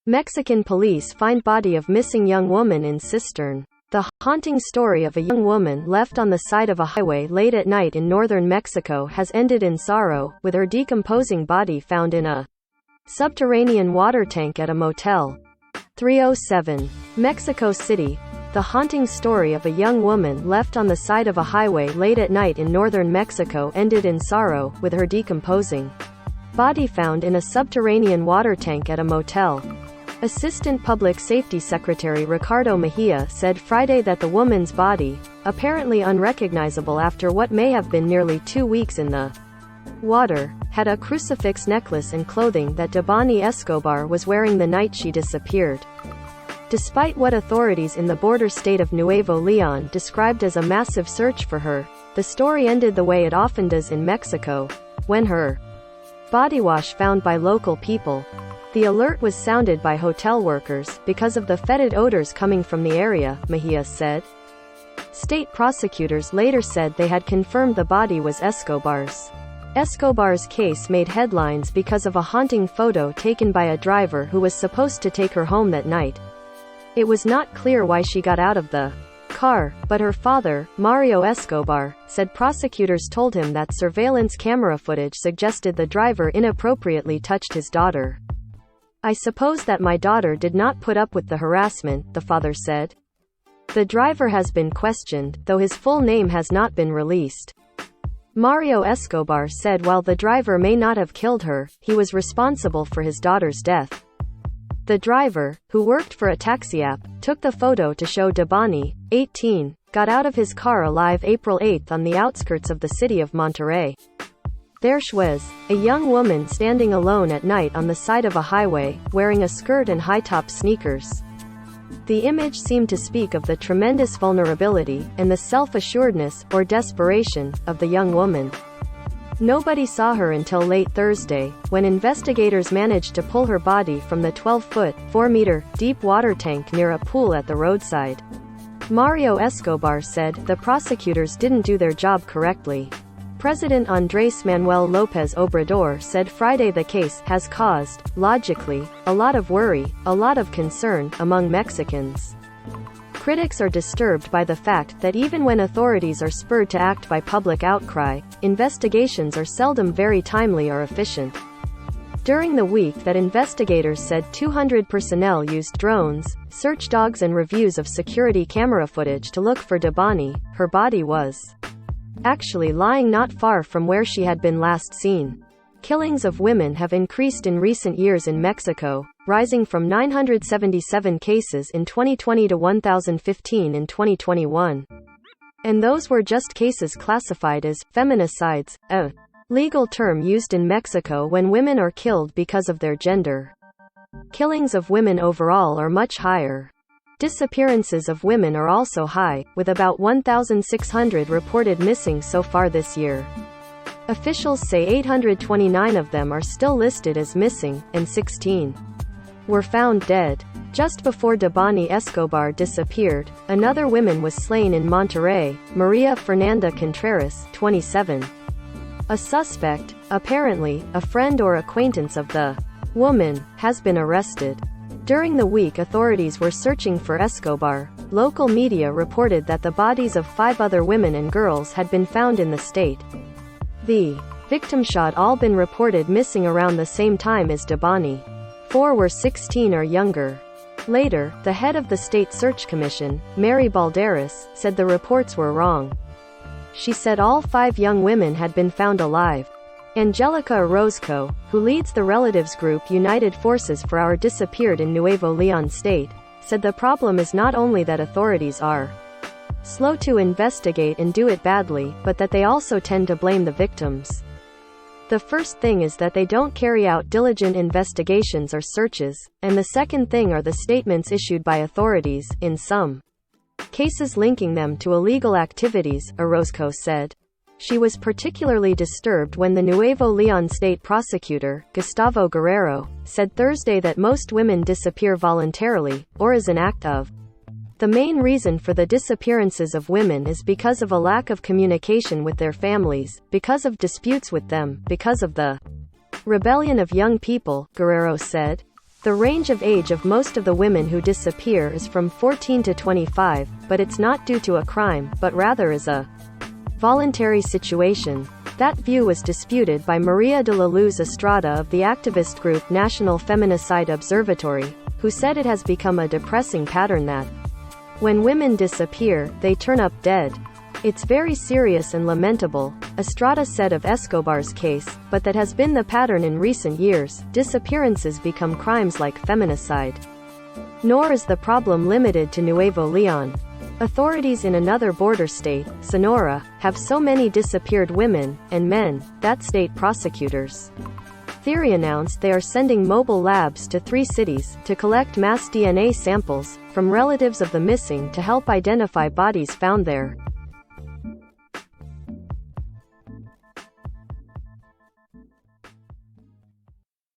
Mexican police find body of missing young woman in cistern. The haunting story of a young woman left on the side of a highway late at night in northern Mexico has ended in sorrow, with her decomposing body found in a subterranean water tank at a motel. 307. Mexico City. The haunting story of a young woman left on the side of a highway late at night in northern Mexico ended in sorrow, with her decomposing body found in a subterranean water tank at a motel. Assistant Public Safety Secretary Ricardo Mejia said Friday that the woman's body, apparently unrecognizable after what may have been nearly 2 weeks in the water, had a crucifix necklace and clothing that Debani Escobar was wearing the night she disappeared. Despite what authorities in the border state of Nuevo León described as a massive search for her, the story ended the way it often does in Mexico, when her body was found by local people. The alert was sounded by hotel workers, because of the fetid odors coming from the area, Mejia said. State prosecutors later said they had confirmed the body was Escobar's. Escobar's case made headlines because of a haunting photo taken by a driver who was supposed to take her home that night. It was not clear why she got out of the car, but her father, Mario Escobar, said prosecutors told him that surveillance camera footage suggested the driver inappropriately touched his daughter. "I suppose that my daughter did not put up with the harassment," the father said. The driver has been questioned, though his full name has not been released. Mario Escobar said while the driver may not have killed her, he was responsible for his daughter's death. The driver, who worked for a taxi app, took the photo to show Debani, 18, got out of his car alive April 8 on the outskirts of the city of Monterrey. There she was, a young woman standing alone at night on the side of a highway, wearing a skirt and high-top sneakers. The image seemed to speak of the tremendous vulnerability, and the self-assuredness, or desperation, of the young woman. Nobody saw her until late Thursday, when investigators managed to pull her body from the 12-foot, 4-meter, deep water tank near a pool at the roadside. Mario Escobar said, "The prosecutors didn't do their job correctly." President Andrés Manuel López Obrador said Friday the case has caused, logically, a lot of worry, a lot of concern, among Mexicans. Critics are disturbed by the fact that even when authorities are spurred to act by public outcry, investigations are seldom very timely or efficient. During the week that investigators said 200 personnel used drones, search dogs and reviews of security camera footage to look for Debani, her body was actually lying not far from where she had been last seen. Killings of women have increased in recent years in Mexico, rising from 977 cases in 2020 to 1,015 in 2021. And those were just cases classified as feminicides, a legal term used in Mexico when women are killed because of their gender. Killings of women overall are much higher. Disappearances of women are also high, with about 1,600 reported missing so far this year. Officials say 829 of them are still listed as missing, and 16 were found dead. Just before Debani Escobar disappeared, another woman was slain in Monterrey, Maria Fernanda Contreras, 27. A suspect, apparently a friend or acquaintance of the woman, has been arrested. During the week authorities were searching for Escobar. Local media reported that the bodies of 5 other women and girls had been found in the state. The victims had all been reported missing around the same time as Debani. 4 were 16 or younger. Later, the head of the State Search Commission, Mary Balderas, said the reports were wrong. She said all 5 young women had been found alive. Angelica Orozco, who leads the relatives group United Forces for Our Disappeared in Nuevo León State, said the problem is not only that authorities are slow to investigate and do it badly, but that they also tend to blame the victims. The first thing is that they don't carry out diligent investigations or searches, and the second thing are the statements issued by authorities, in some cases linking them to illegal activities, Orozco said. She was particularly disturbed when the Nuevo León state prosecutor, Gustavo Guerrero, said Thursday that most women disappear voluntarily, or as an act of. The main reason for the disappearances of women is because of a lack of communication with their families, because of disputes with them, because of the rebellion of young people, Guerrero said. The range of age of most of the women who disappear is from 14 to 25, but it's not due to a crime, but rather is a voluntary situation. That view was disputed by Maria de la Luz Estrada of the activist group National Feminicide Observatory, who said it has become a depressing pattern that when women disappear, they turn up dead. It's very serious and lamentable, Estrada said of Escobar's case, but that has been the pattern in recent years. Disappearances become crimes like feminicide. Nor is the problem limited to Nuevo Leon. Authorities in another border state, Sonora, have so many disappeared women and men that state prosecutors Theory announced they are sending mobile labs to 3 cities to collect mass DNA samples from relatives of the missing to help identify bodies found there.